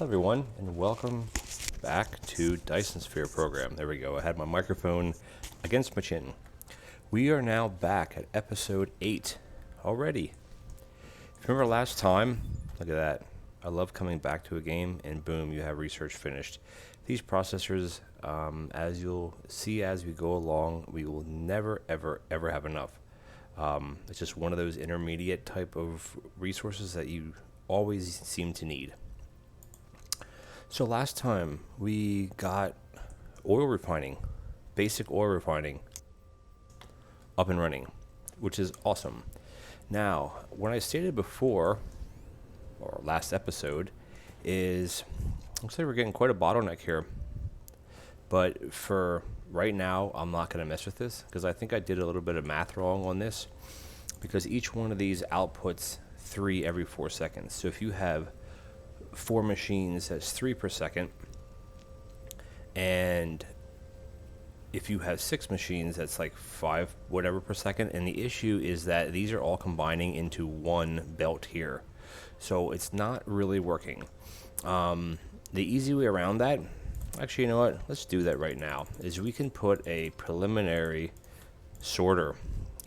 Hello everyone, and welcome back to Dyson Sphere Program. There we go. I had my microphone against my chin. We are now back at episode 8 already. Remember last time? Look at that. I love coming back to a game and boom, you have research finished. These processors, as you'll see as we go along, we will never, ever, ever have enough. It's just one of those intermediate type of resources that you always seem to need. So last time we got oil refining, basic oil refining, up and running, which is awesome. Now, what I stated before, or last episode, is looks like we're getting quite a bottleneck here. But for right now, I'm not going to mess with this because I think I did a little bit of math wrong on this, because each one of these outputs 3 every 4 seconds. So if you have 4 machines, that's 3 per second, and if you have 6 machines, that's like 5 whatever per second. And the issue is that these are all combining into one belt here, so it's not really working. The easy way around that, actually, you know what, let's do that right now, is we can put a preliminary sorter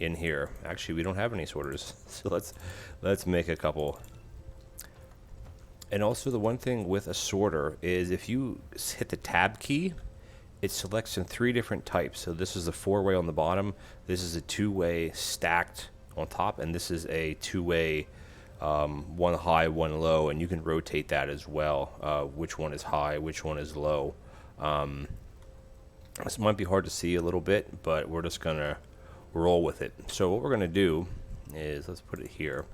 in here. Actually, we don't have any sorters, so let's make a couple. And also, the one thing with a sorter is if you hit the tab key, it selects in 3 different types. So this is a 4-way on the bottom, this is a 2-way stacked on top, and this is a 2-way, one high, one low, and you can rotate that as well, which one is high, which one is low. This might be hard to see a little bit, but we're just going to roll with it. So what we're going to do is, let's put it here,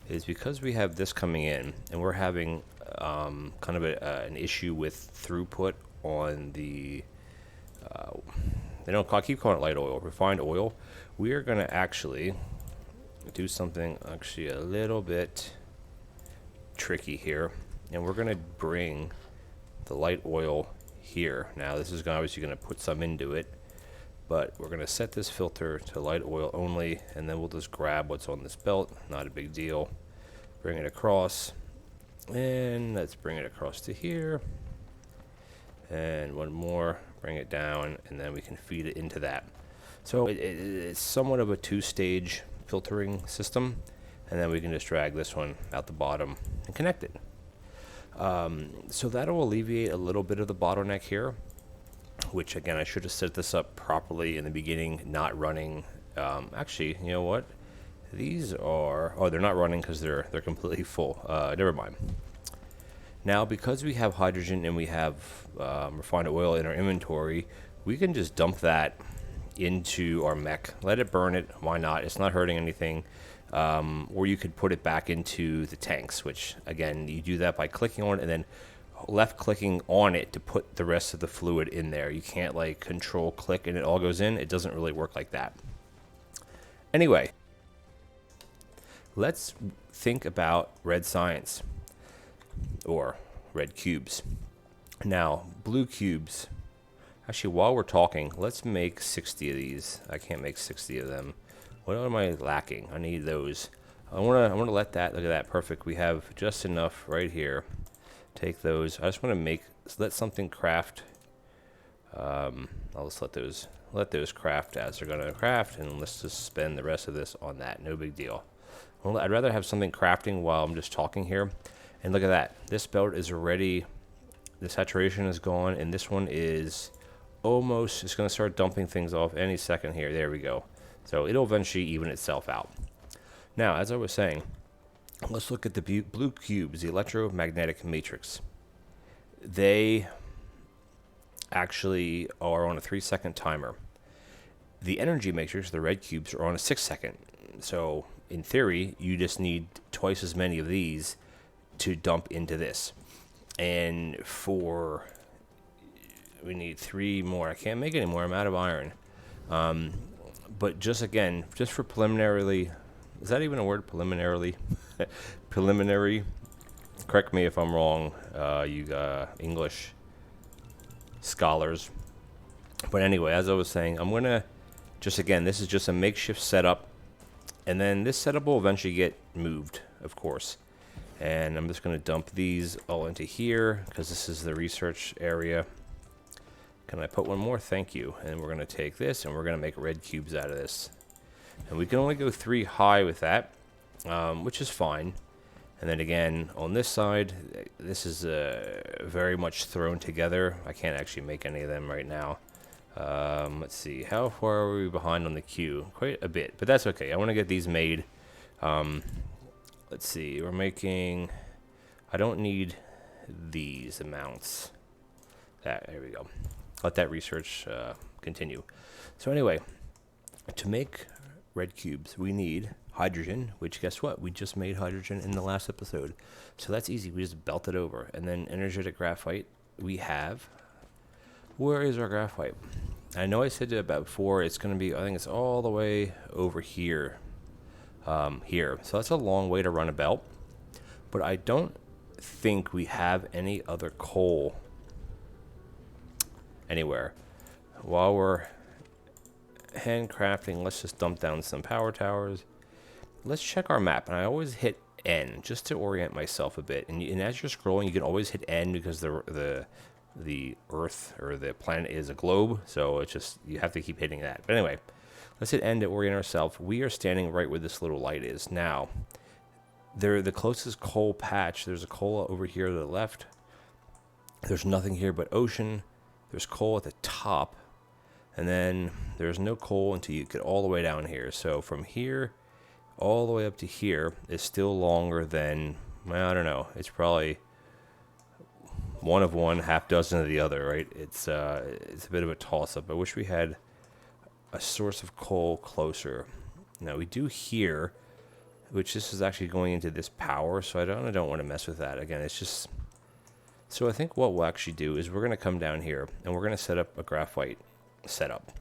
is because we have this coming in and we're having kind of an issue with throughput on the I keep calling it light oil, refined oil. We are going to actually do something actually a little bit tricky here, and we're going to bring the light oil here. Now this is obviously going to put some into it, but we're going to set this filter to light oil only, and then we'll just grab what's on this belt. Not a big deal. Bring it across, and let's bring it across to here, and one more, bring it down, and then we can feed it into that. So it's somewhat of a 2-stage filtering system, and then we can just drag this one out the bottom and connect it. So that'll alleviate a little bit of the bottleneck here, which again, I should have set this up properly in the beginning, not running. Actually, you know what? These are, they're not running because they're completely full. Never mind. Now, because we have hydrogen and we have refined oil in our inventory, we can just dump that into our mech. Let it burn it. Why not? It's not hurting anything. Or you could put it back into the tanks, which again, you do that by clicking on it and then left clicking on it to put the rest of the fluid in there. You can't like control click and it all goes in. It doesn't really work like that. Anyway, let's think about red science, or red cubes. Now, blue cubes. Actually, while we're talking, let's make 60 of these. I can't make 60 of them. What am I lacking? I need those. I want to let that, look at that, perfect. We have just enough right here. Take those. I just want to let something craft. I'll just let those craft as they're going to craft, and let's just spend the rest of this on that. No big deal. Well, I'd rather have something crafting while I'm just talking here. And look at that. This belt is already, the saturation is gone, and this one is almost, it's going to start dumping things off any second here. There we go. So it'll eventually even itself out. Now, as I was saying, let's look at the blue cubes, the electromagnetic matrix. They actually are on a 3-second timer. The energy matrix, the red cubes, are on a 6-second. So in theory, you just need twice as many of these to dump into this. And we need 3 more. I can't make any more. I'm out of iron. But just for preliminarily, is that even a word, preliminarily? Preliminary. Correct me if I'm wrong, you English scholars. But anyway, as I was saying, I'm going to this is just a makeshift setup. And then this setup will eventually get moved, of course. And I'm just going to dump these all into here because this is the research area. Can I put one more? Thank you. And we're going to take this and we're going to make red cubes out of this. And we can only go 3 high with that, which is fine. And then again, on this side, this is very much thrown together. I can't actually make any of them right now. Let's see, how far are we behind on the queue? Quite a bit, but that's okay. I want to get these made. Let's see, we're making, I don't need these amounts. There we go. Let that research continue. So anyway, to make red cubes, we need hydrogen, which guess what? We just made hydrogen in the last episode. So that's easy. We just belt it over. And then energetic graphite we have. Where is our graphite? I know I said it about before. It's going to be, I think it's all the way over here. Here. So that's a long way to run a belt. But I don't think we have any other coal anywhere. While we're handcrafting, let's just dump down some power towers. Let's check our map, and I always hit N just to orient myself a bit. And as you're scrolling, you can always hit N because the Earth or the planet is a globe, so it's just you have to keep hitting that. But anyway, let's hit N to orient ourselves. We are standing right where this little light is now. The closest coal patch. There's a coal over here to the left. There's nothing here but ocean. There's coal at the top, and then there's no coal until you get all the way down here. So from here all the way up to here is still longer than, I don't know, it's probably one of one, half dozen of the other, right? It's a bit of a toss-up. I wish we had a source of coal closer. Now we do here, which this is actually going into this power, so I don't want to mess with that. Again, it's just, so I think what we'll actually do is we're going to come down here and we're going to set up a graphite setup.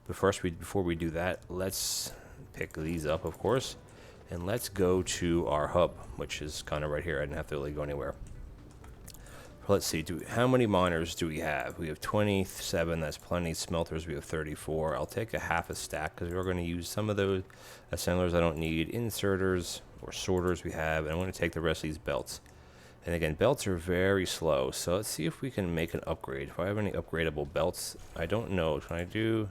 But first, before we do that, let's pick these up, of course. And let's go to our hub, which is kind of right here. I didn't have to really go anywhere. Let's see, how many miners do we have? We have 27, that's plenty. Smelters, we have 34. I'll take a half a stack because we're going to use some of those assemblers I don't need. Inserters or sorters we have, and I'm going to take the rest of these belts. And again, belts are very slow, so let's see if we can make an upgrade. If I have any upgradable belts, I don't know. Can I do...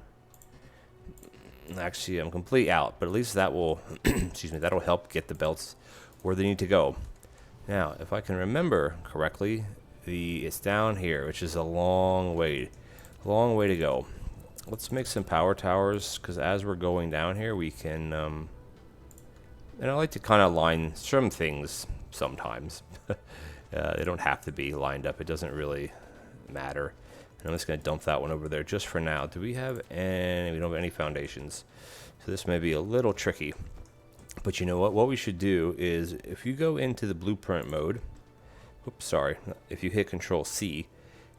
Actually, I'm completely out, but at least that will, excuse me, that'll help get the belts where they need to go. Now, if I can remember correctly, it's down here, which is a long way to go. Let's make some power towers, because as we're going down here, we can, and I like to kind of line some things sometimes. They don't have to be lined up. It doesn't really matter. And I'm just going to dump that one over there just for now. Do we have any? We don't have any foundations. So this may be a little tricky. But you know what? What we should do is if you go into the blueprint mode, oops, sorry, if you hit Control C,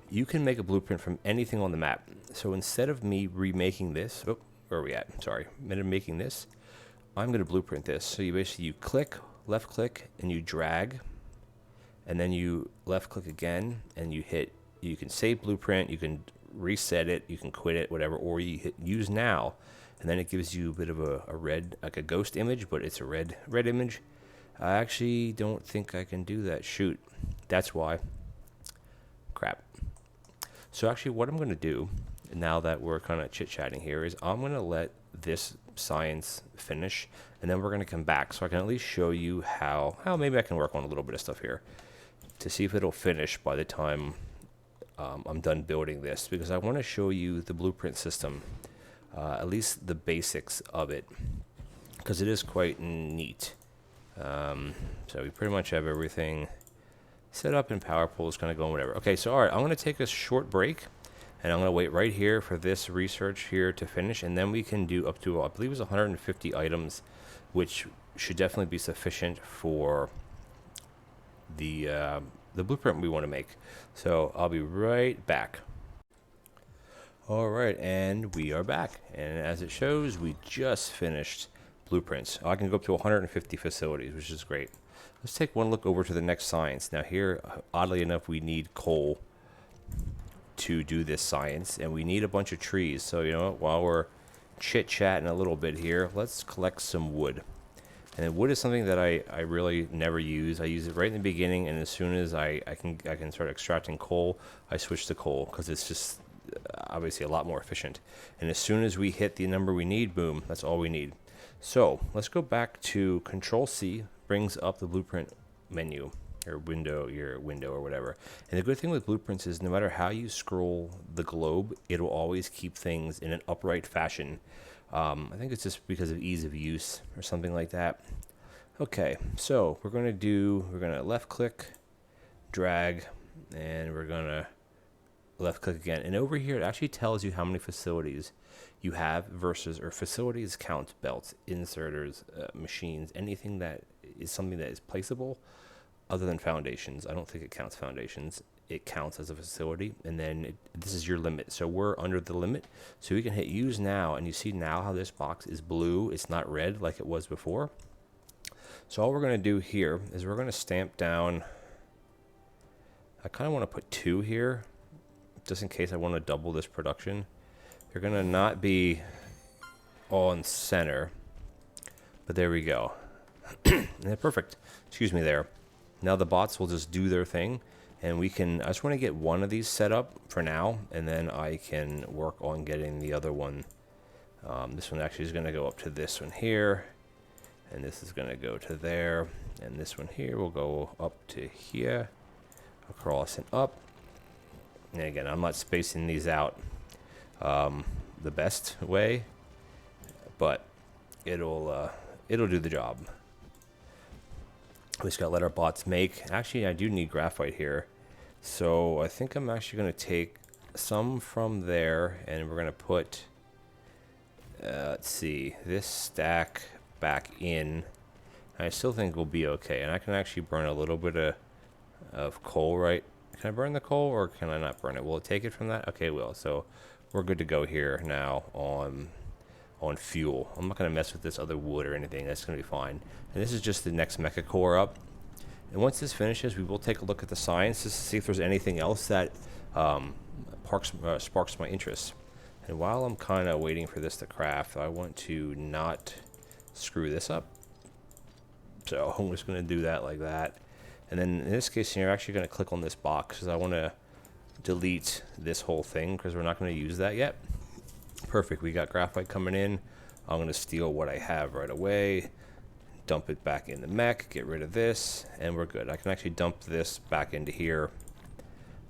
you can make a blueprint from anything on the map. So instead of me remaking this, oh, where are we at? Sorry, instead of making this, I'm going to blueprint this. So you basically click, left click, and you drag, and then you left click again, and you hit. You can save blueprint, you can reset it, you can quit it, whatever, or you hit use now, and then it gives you a bit of a red, like a ghost image, but it's a red image. I actually don't think I can do that. Shoot, that's why. Crap. So actually what I'm going to do, now that we're kind of chit-chatting here, is I'm going to let this science finish, and then we're going to come back, so I can at least show you how maybe I can work on a little bit of stuff here, to see if it'll finish by the time I'm done building this, because I want to show you the blueprint system, at least the basics of it, because it is quite neat. So we pretty much have everything set up in power pools, kind of going whatever. Okay, so all right, I'm going to take a short break, and I'm going to wait right here for this research here to finish, and then we can do up to, I believe it was 150 items, which should definitely be sufficient for the blueprint we want to make. So I'll be right back. All right, and we are back. And as it shows, we just finished blueprints. I can go up to 150 facilities, which is great. Let's take one look over to the next science. Now here, oddly enough, we need coal to do this science, and we need a bunch of trees. So you know what, while we're chit-chatting a little bit here, let's collect some wood. And then wood is something that I really never use. I use it right in the beginning, and as soon as I can start extracting coal, I switch to coal because it's just obviously a lot more efficient. And as soon as we hit the number we need, boom, that's all we need. So let's go back to Control C, brings up the blueprint menu or window, your window or whatever. And the good thing with blueprints is no matter how you scroll the globe, it'll always keep things in an upright fashion. I think it's just because of ease of use or something like that. Okay, so we're going to left click, drag, and we're going to left click again. And over here, it actually tells you how many facilities you have versus, or facilities count belts, inserters, machines, anything that is something that is placeable other than foundations. I don't think it counts foundations. It counts as a facility, and then this is your limit. So we're under the limit, so we can hit use now, and you see now how this box is blue. It's not red like it was before. So all we're going to do here is we're going to stamp down. I kind of want to put 2 here just in case I want to double this production. They're going to not be on center, but there we go. Yeah, perfect. Excuse me there. Now the bots will just do their thing. And I just want to get one of these set up for now, and then I can work on getting the other one. This one actually is going to go up to this one here, and this is going to go to there, and this one here will go up to here, across and up. And again, I'm not spacing these out the best way, but it'll do the job. We just gotta let our bots make. Actually, I do need graphite here. So I think I'm actually gonna take some from there, and we're gonna put, let's see, this stack back in. I still think we'll be okay. And I can actually burn a little bit of coal, right? Can I burn the coal, or can I not burn it? Will it take it from that? Okay, it will. So we're good to go here now on fuel. I'm not going to mess with this other wood or anything. That's going to be fine. And this is just the next mecha core up. And once this finishes, we will take a look at the science just to see if there's anything else that sparks my interest. And while I'm kind of waiting for this to craft, I want to not screw this up. So I'm just going to do that like that. And then in this case, you're actually going to click on this box because I want to delete this whole thing because we're not going to use that yet. Perfect. We got graphite coming in. I'm going to steal what I have right away, dump it back in the mech, get rid of this, and we're good. I can actually dump this back into here.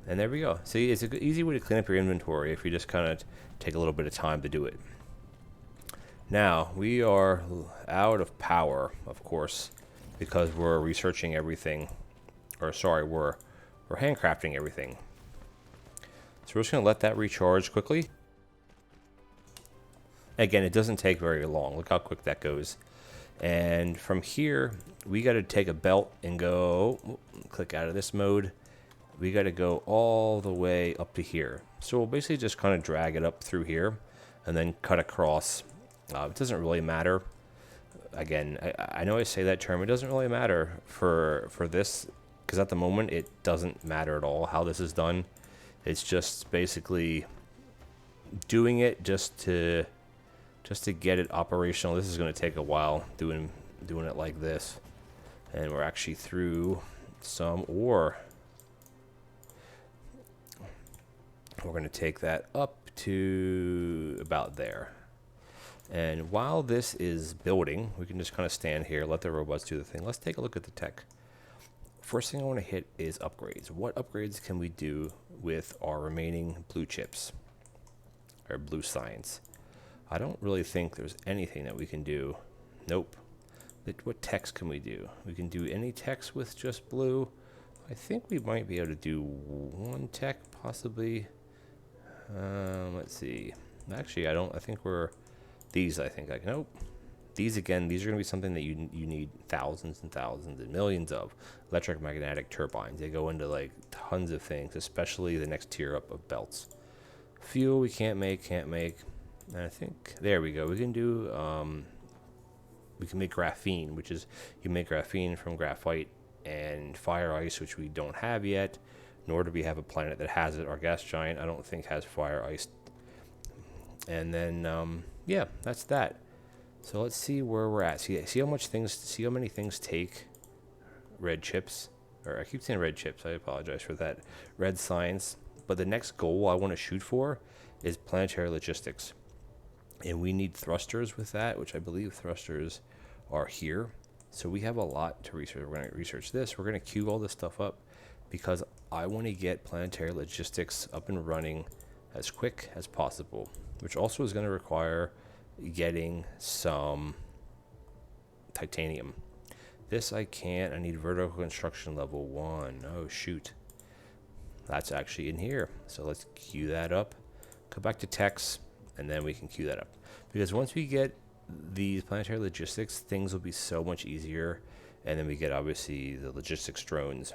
And there we go. See, it's an easy way to clean up your inventory if you just kind of take a little bit of time to do it. Now, we are out of power, of course, because we're researching everything. Or sorry, we're handcrafting everything. So we're just going to let that recharge quickly. Again, it doesn't take very long. Look how quick that goes. And from here, we got to take a belt and go, click out of this mode. We got to go all the way up to here. So we'll basically just kind of drag it up through here and then cut across. It doesn't really matter. Again, I know I say that term. It doesn't really matter for this, because at the moment it doesn't matter at all how this is done. It's just basically doing it just to get it operational. This is going to take a while doing it like this. And we're actually through some ore. We're going to take that up to about there. And while this is building, we can just kind of stand here, let the robots do the thing. Let's take a look at the tech. First thing I want to hit is upgrades. What upgrades can we do with our remaining blue chips, or blue science? I don't really think there's anything that we can do. Nope. What techs can we do? We can do any techs with just blue. I think we might be able to do one tech, possibly. Let's see. Actually, I think we're... These, I think, like, nope. These, again, these are going to be something that you need thousands and thousands and millions of electromagnetic turbines. They go into, like, tons of things, especially the next tier up of belts. Fuel we can't make. And I think, there we go. We can do, we can make graphene, which is, you make graphene from graphite and fire ice, which we don't have yet, nor do we have a planet that has it. Our gas giant, I don't think, has fire ice. And then, yeah, that's that. So let's see where we're at. See how many things take red chips, or I keep saying red chips. I apologize for that. Red science. But the next goal I want to shoot for is planetary logistics, and we need thrusters with that, which I believe thrusters are here. So we have a lot to research. We're going to research this. We're going to queue all this stuff up because I want to get planetary logistics up and running as quick as possible, which also is going to require getting some titanium. This I can't. I need vertical construction level 1. Oh, shoot. That's actually in here. So let's queue that up. Go back to text, and then we can queue that up. Because once we get these planetary logistics, things will be so much easier. And then we get, obviously, the logistics drones.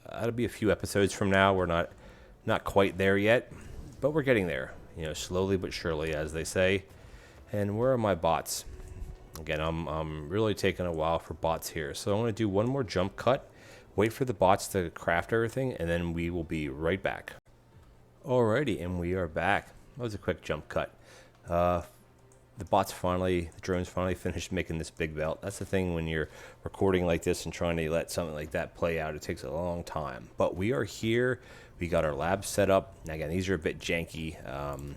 That'll be a few episodes from now. We're not quite there yet, but we're getting there. You know, slowly but surely, as they say. And where are my bots? Again, I'm really taking a while for bots here. So I'm going to do one more jump cut, wait for the bots to craft everything, and then we will be right back. Alrighty, and we are back. That was a quick jump cut. The drones finally finished making this big belt. That's the thing when you're recording like this and trying to let something like that play out. It takes a long time. But we are here. We got our lab set up. Now, again, these are a bit janky, and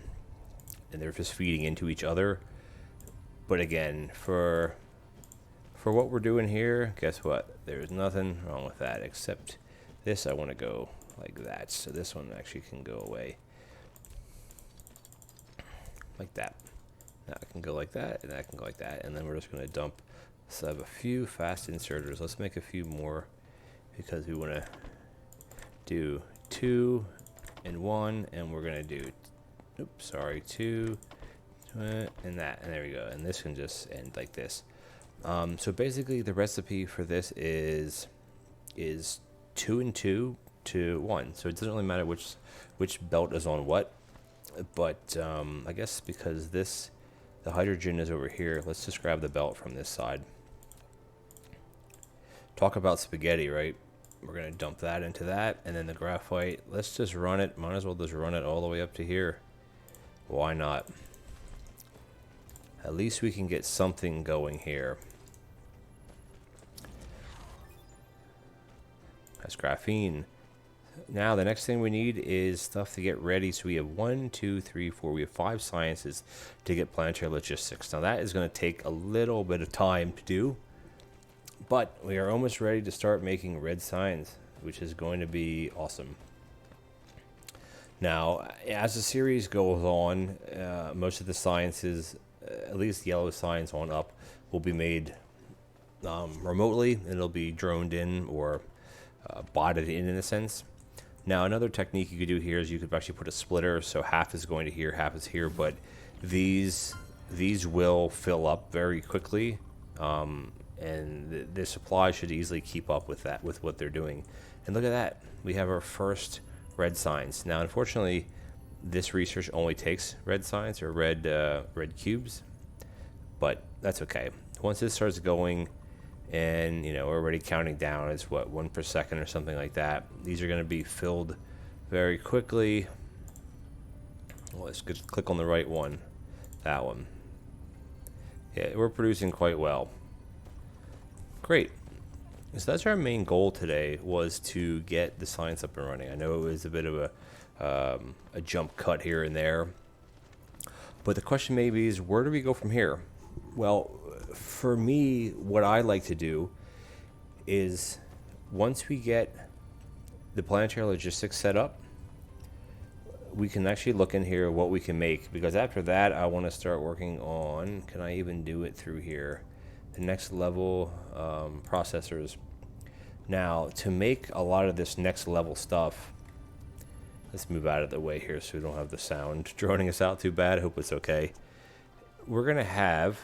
they're just feeding into each other. But again, for what we're doing here, guess what? There's nothing wrong with that, except this I want to go like that. So this one actually can go away. Like that. Now I can go like that, and I can go like that. And then we're just going to dump. So I have a few fast inserters. Let's make a few more because we want to do 2 and 1. And we're going to do, 2 and that. And there we go. And this can just end like this. So basically the recipe for this is 2 and 2 to 1. So it doesn't really matter which belt is on what. But I guess because the hydrogen is over here, let's just grab the belt from this side. Talk about spaghetti, right? We're going to dump that into that, and then the graphite, let's just run it. Might as well just run it all the way up to here. Why not? At least we can get something going here. That's graphene. Now the next thing we need is stuff to get ready. So we have 1, 2, 3, 4. We have 5 sciences to get planetary logistics. Now that is going to take a little bit of time to do, but we are almost ready to start making red science, which is going to be awesome. Now, as the series goes on, most of the sciences, at least yellow science on up, will be made remotely, and it'll be droned in or botted in a sense. Now, another technique you could do here is you could actually put a splitter, so half is going to here, half is here, but these will fill up very quickly, and the supply should easily keep up with that, with what they're doing. And look at that, we have our first red science. Now, unfortunately, this research only takes red science or red cubes, but that's okay. Once this starts going, and we're already counting down, it's 1 per second or something like that. These are going to be filled very quickly. Well, let's just click on the right one, that one. Yeah, we're producing quite well. Great. So that's our main goal today, was to get the science up and running. I know it was a bit of a jump cut here and there, but the question maybe is, where do we go from here? Well, for me, what I like to do is, once we get the planetary logistics set up, we can actually look in here what we can make, because after that I want to start working on, can I even do it through here, the next level processors. Now, to make a lot of this next level stuff, let's move out of the way here so we don't have the sound droning us out too bad. I hope it's okay. We're going to have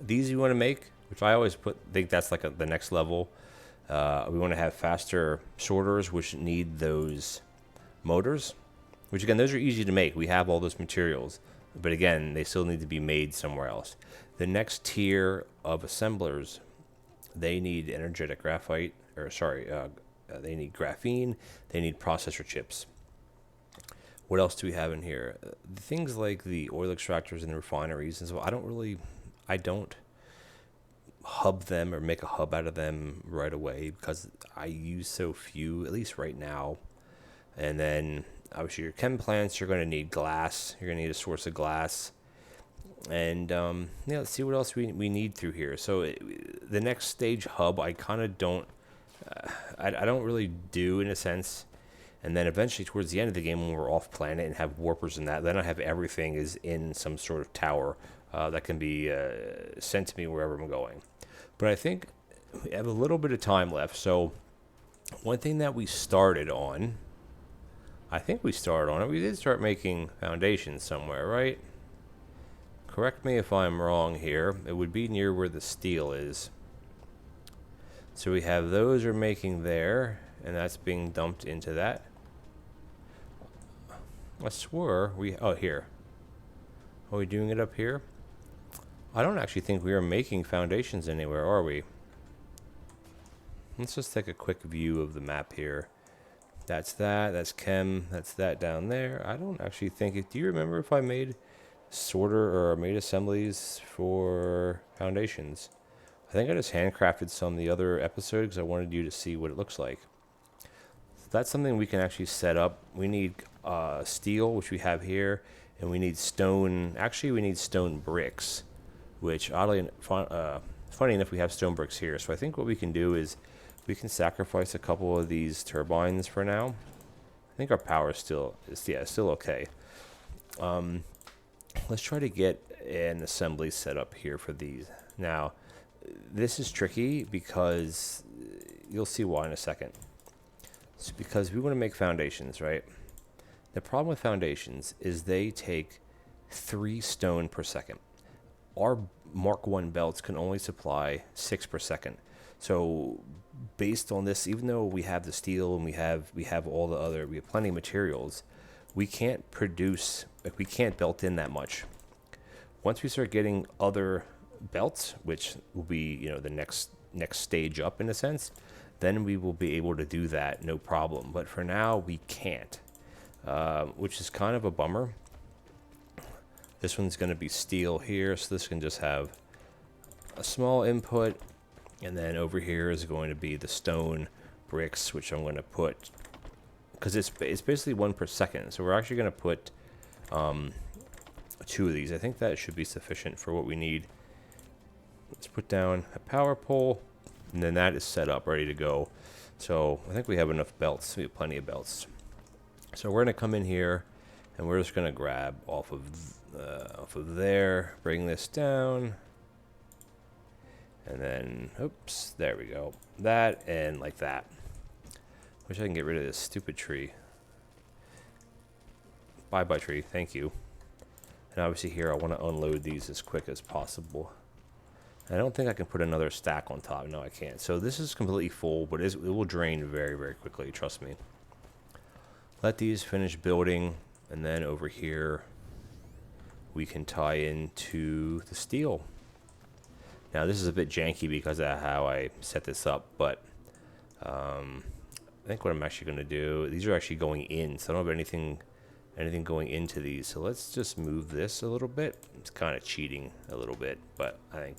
these you want to make, which I always think that's like the next level. We want to have faster sorters, which need those motors, which again, those are easy to make. We have all those materials, but again, they still need to be made somewhere else. The next tier of assemblers, they need energetic graphite, or sorry, they need graphene, they need processor chips. What else do we have in here? Things like the oil extractors and the refineries, and so I don't hub them or make a hub out of them right away because I use so few, at least right now. And then obviously your chem plants, you're going to need glass. You're going to need a source of glass. And yeah, let's see what else we need through here. So the next stage hub, I kind of don't, I don't really do in a sense. And then eventually towards the end of the game when we're off planet and have warpers and that, then I have everything is in some sort of tower that can be sent to me wherever I'm going. But I think we have a little bit of time left. So one thing that we started on, I think we started on it. We did start making foundations somewhere, right? Correct me if I'm wrong here. It would be near where the steel is. So we have those are making there, and that's being dumped into that. I swore we... Oh, here. Are we doing it up here? I don't actually think we are making foundations anywhere, are we? Let's just take a quick view of the map here. That's chem, that's that down there. I don't actually think... Do you remember if I made sorter or made assemblies for foundations? I think I just handcrafted some the other episode because I wanted you to see what it looks like. So that's something we can actually set up. We need steel, which we have here, and we need stone. Actually, we need stone bricks, which oddly, funny enough, we have stone bricks here. So I think what we can do is we can sacrifice a couple of these turbines for now. I think our power is still okay. Let's try to get an assembly set up here for these. Now, this is tricky because you'll see why in a second. It's because we want to make foundations, right? The problem with foundations is they take 3 stone per second. Our Mark 1 belts can only supply 6 per second. So based on this, even though we have the steel and we have all the other, we have plenty of materials, we can't produce, like we can't belt in that much. Once we start getting other belts, which will be, you know, the next stage up in a sense, then we will be able to do that no problem. But for now, we can't, which is kind of a bummer. This one's going to be steel here, so this can just have a small input, and then over here is going to be the stone bricks, which I'm going to put, because it's basically 1 per second. So we're actually going to put 2 of these. I think that should be sufficient for what we need. Let's put down a power pole, and then that is set up, ready to go. So I think we have enough belts. We have plenty of belts. So we're going to come in here, and we're just going to grab off of there, bring this down, and then, oops, there we go. That, and like that. Wish I can get rid of this stupid tree. Bye-bye tree, thank you. And obviously here I want to unload these as quick as possible. I don't think I can put another stack on top. No, I can't. So this is completely full, but it will drain very, very quickly. Trust me. Let these finish building, and then over here we can tie into the steel. Now this is a bit janky because of how I set this up, but I think what I'm actually going to do, these are actually going in, so I don't have anything going into these. So let's just move this a little bit. It's kind of cheating a little bit, but I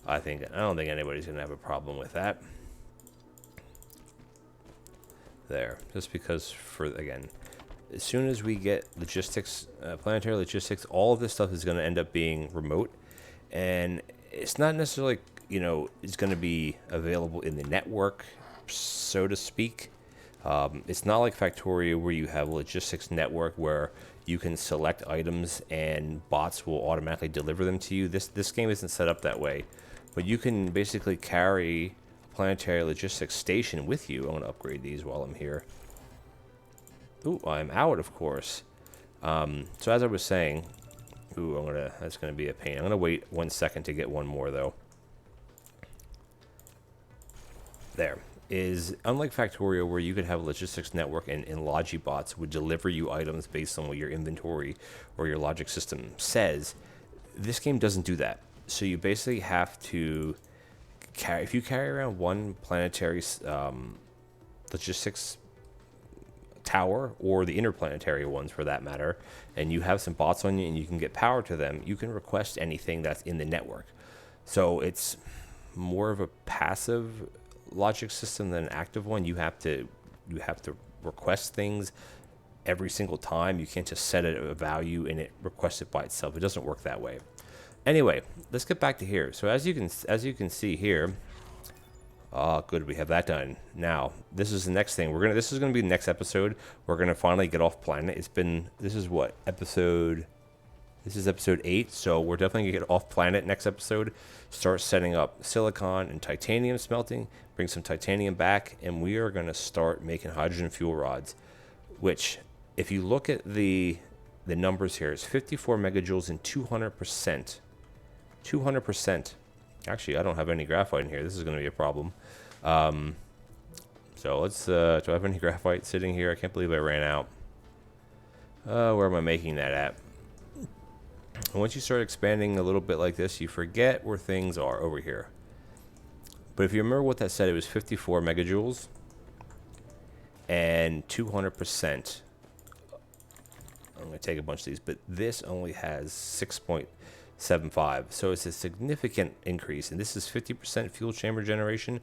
don't think anybody's going to have a problem with that. There, just because again, as soon as we get logistics, planetary logistics, all of this stuff is going to end up being remote, and it's not necessarily, you know, it's going to be available in the network, so to speak. It's not like Factorio where you have a logistics network where you can select items and bots will automatically deliver them to you. This game isn't set up that way, but you can basically carry a planetary logistics station with you. I'm going to upgrade these while I'm here. Ooh, I'm out, of course. So as I was saying, that's going to be a pain. I'm going to wait 1 second to get one more, though. There. Unlike Factorio, where you could have a logistics network and Logibots would deliver you items based on what your inventory or your logic system says, this game doesn't do that. So you basically have to if you carry around one planetary logistics tower or the interplanetary ones for that matter, and you have some bots on you and you can get power to them, you can request anything that's in the network. So it's more of a passive logic system than an active one. You have to request things every single time. You can't just set a value and it requests it by itself. It doesn't work that way. Anyway, let's get back to here. So as you can see here, good, we have that done. Now, this is the next thing. This is gonna be the next episode. We're gonna finally get off planet. This is episode 8, so we're definitely gonna get off planet next episode. Start setting up silicon and titanium smelting, bring some titanium back, and we are gonna start making hydrogen fuel rods, which, if you look at the numbers here, it's 54 megajoules and 200%. 200%. Actually, I don't have any graphite in here. This is going to be a problem. So let's, do I have any graphite sitting here? I can't believe I ran out. Where am I making that at? And once you start expanding a little bit like this, you forget where things are over here. But if you remember what that said, it was 54 megajoules and 200%. I'm going to take a bunch of these, but this only has 6.75. So it's a significant increase. And this is 50% fuel chamber generation,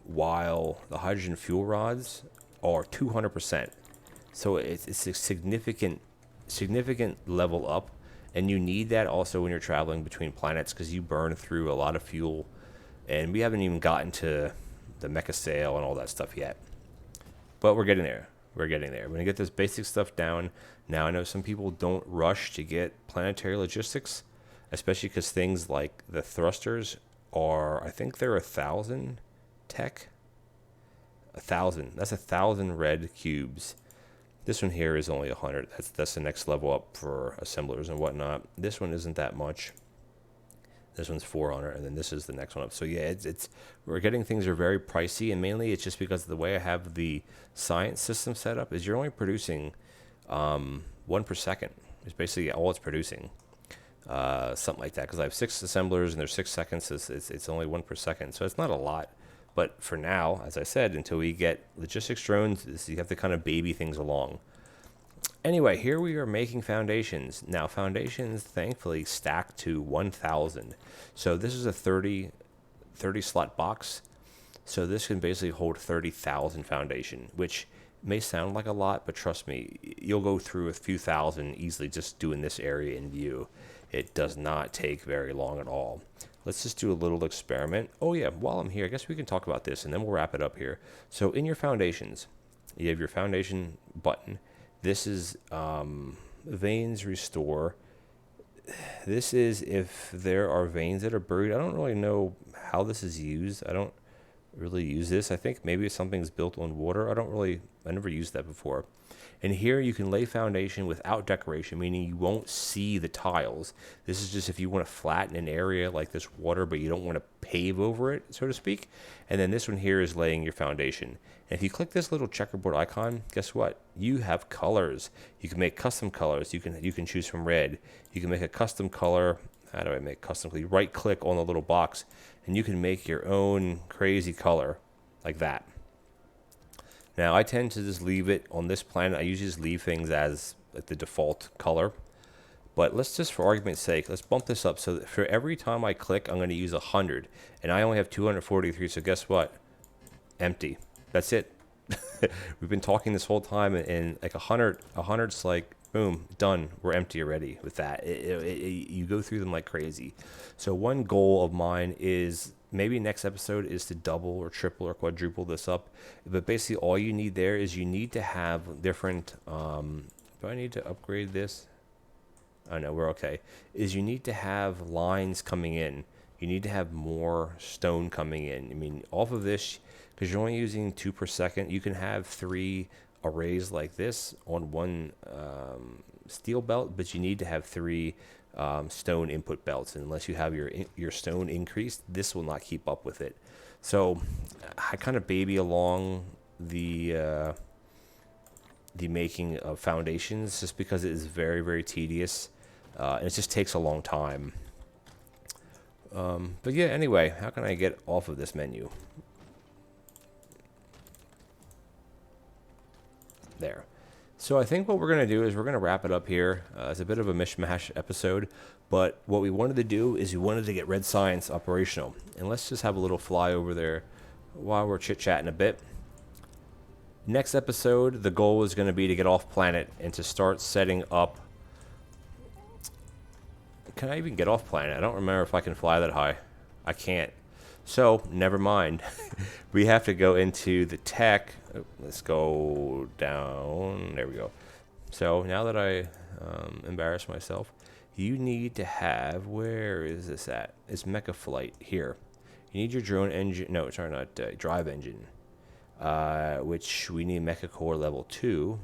while the hydrogen fuel rods are 200%. So it's a significant level up. And you need that also when you're traveling between planets, because you burn through a lot of fuel. And we haven't even gotten to the mecha sail and all that stuff yet. But we're getting there. We're getting there. We're going to get this basic stuff down. Now, I know some people don't rush to get planetary logistics, especially because things like the thrusters are, I think they're 1,000 tech. 1,000. That's 1,000 red cubes. This one here is only 100. That's the next level up for assemblers and whatnot. This one isn't that much. This one's 400, and then this is the next one up. So yeah, we're getting things are very pricey, and mainly it's just because of the way I have the science system set up is you're only producing 1 per second. It's basically all it's producing, something like that. Because I have 6 assemblers and there's 6 seconds. It's only 1 per second, so it's not a lot. But for now, as I said, until we get logistics drones, you have to kind of baby things along. Anyway, here we are making foundations. Now, foundations, thankfully, stack to 1,000. So this is a 30 slot box. So this can basically hold 30,000 foundation, which may sound like a lot, but trust me, you'll go through a few thousand easily just doing this area in view. It does not take very long at all. Let's just do a little experiment. Oh yeah, while I'm here, I guess we can talk about this, and then we'll wrap it up here. So in your foundations, you have your foundation button. This is veins restore. This is if there are veins that are buried. I don't really know how this is used. I don't really use this. I think maybe something's built on water. I never used that before. And here you can lay foundation without decoration, meaning you won't see the tiles. This is just if you want to flatten an area like this water, but you don't want to pave over it, so to speak. And then this one here is laying your foundation. And if you click this little checkerboard icon, guess what? You have colors. You can make custom colors. You can choose from red. You can make a custom color. How do I make custom? You right click on the little box and you can make your own crazy color like that. Now, I tend to just leave it on this planet. I usually just leave things as like the default color. But let's just, for argument's sake, let's bump this up so that for every time I click, I'm going to use 100. And I only have 243, so guess what? Empty. That's it. We've been talking this whole time, and like 100's like, boom, done. We're empty already with that. You go through them like crazy. So one goal of mine is maybe next episode is to double or triple or quadruple this up. But basically all you need there is you need to have different, do I need to upgrade this? Oh no, we're okay. Is you need to have lines coming in. You need to have more stone coming in. I mean, off of this, because you're only using 2 per second, you can have 3 arrays like this on one steel belt, but you need to have 3 stone input belts. And unless you have your stone increased, this will not keep up with it. So I kind of baby along the making of foundations just because it is very, very tedious. And it just takes a long time. But yeah, anyway, how can I get off of this menu? There. So I think what we're going to do is we're going to wrap it up here. It's a bit of a mishmash episode, but what we wanted to do is we wanted to get Red Science operational. And let's just have a little fly over there while we're chit-chatting a bit. Next episode, the goal is going to be to get off planet and to start setting up... Can I even get off planet? I don't remember if I can fly that high. I can't. So, never mind. We have to go into the tech. Oh, let's go down. There we go. So, now that I embarrassed myself, you need to have... Where is this at? It's Mecha Flight here. You need your drone engine... No, sorry, not drive engine. Which we need Mecha Core level 2,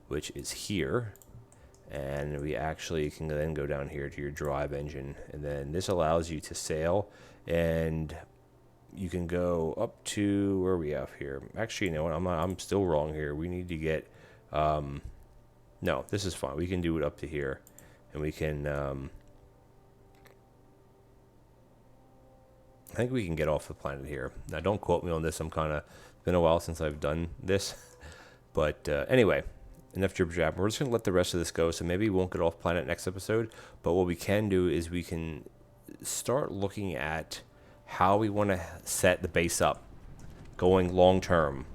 which is here. And we actually can then go down here to your drive engine. And then this allows you to sail... And you can go up to, where are we off here? Actually, you know what? I'm still wrong here. We need to get, no, this is fine. We can do it up to here. And we can, I think we can get off the planet here. Now, don't quote me on this. It's been a while since I've done this. But anyway, enough jibber jabber. We're just going to let the rest of this go. So maybe we won't get off planet next episode. But what we can do is we can start looking at how we want to set the base up going long term.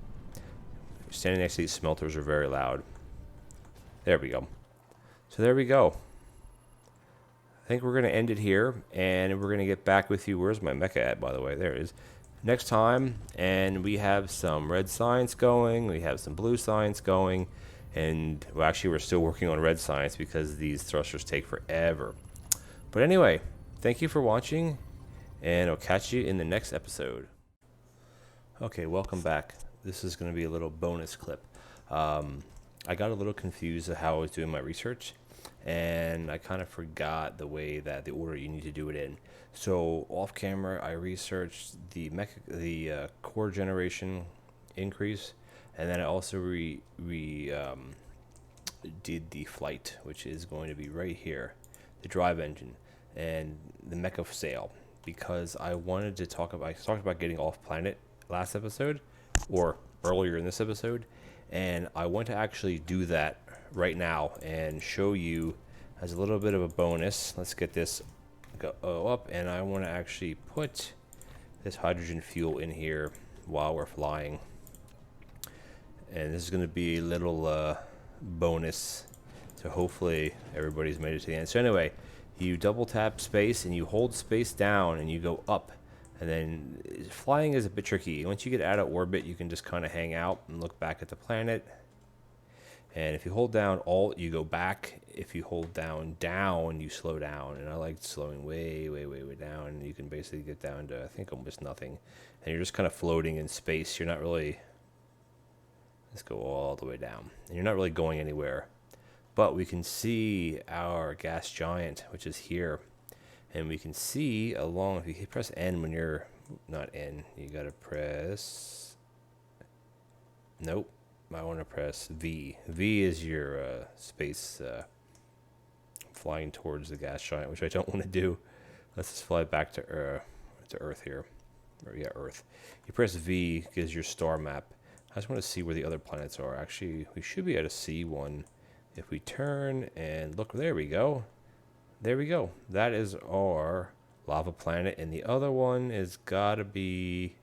Standing next to these smelters are very loud. There we go. So there we go. I think we're going to end it here, and we're going to get back with you. Where's my mecha at, by the way? There it is. Next time, and we have some red science going, we have some blue science going, and well, actually we're still working on red science because these thrusters take forever. But anyway, thank you for watching, and I'll catch you in the next episode. Okay, welcome back. This is going to be a little bonus clip. I got a little confused of how I was doing my research, and I kind of forgot the way that the order you need to do it in. So off camera, I researched the core generation increase, and then I also did the flight, which is going to be right here, the drive engine. And the mecha sail, because I wanted to talked about getting off planet last episode, or earlier in this episode, and I want to actually do that right now and show you as a little bit of a bonus. Let's get this go up, and I want to actually put this hydrogen fuel in here while we're flying, and this is going to be a little bonus, so hopefully everybody's made it to the end. So anyway, you double tap space and you hold space down and you go up, and then flying is a bit tricky. Once you get out of orbit, you can just kind of hang out and look back at the planet. And if you hold down Alt, you go back. If you hold down you slow down, and I like slowing way down, and you can basically get down to, I think, almost nothing, and you're just kind of floating in space. You're not really, let's go all the way down, and you're not really going anywhere. But we can see our gas giant, which is here. And we can see along, if you press N when you're, not N, you got to press, nope, I want to press V. V is your space flying towards the gas giant, which I don't want to do. Let's just fly back to Earth here. Or yeah, Earth. You press V, gives your star map. I just want to see where the other planets are. Actually, we should be able to see one. If we turn and look, there we go. There we go. That is our lava planet, and the other one is gotta be,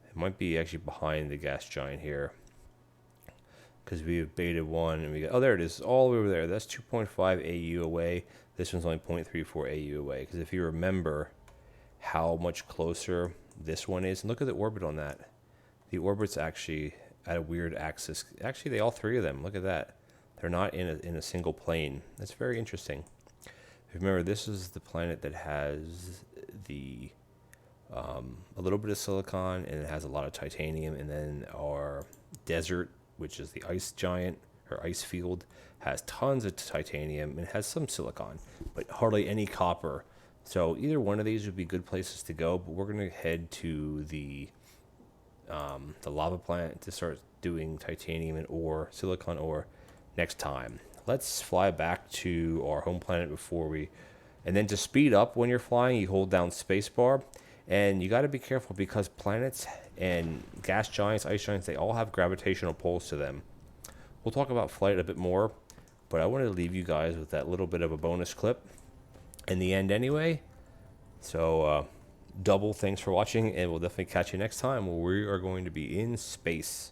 it might be actually behind the gas giant here, because we have beta 1, and we got, oh, there it is, all over there. That's 2.5 AU away. This one's only 0.34 AU away, because if you remember how much closer this one is, and look at the orbit on that. The orbit's actually at a weird axis. Actually, they all three of them, look at that. They're not in a single plane. That's very interesting. Remember, this is the planet that has the a little bit of silicon, and it has a lot of titanium. And then our desert, which is the ice giant or ice field, has tons of titanium and has some silicon, but hardly any copper. So either one of these would be good places to go. But we're going to head to the lava planet to start doing titanium and ore, silicon ore, next time. Let's fly back to our home planet before we, and then to speed up when you're flying, you hold down spacebar, and you got to be careful because planets and gas giants, ice giants, they all have gravitational pulls to them. We'll talk about flight a bit more, but I wanted to leave you guys with that little bit of a bonus clip in the end anyway. So double thanks for watching, and we'll definitely catch you next time where we are going to be in space.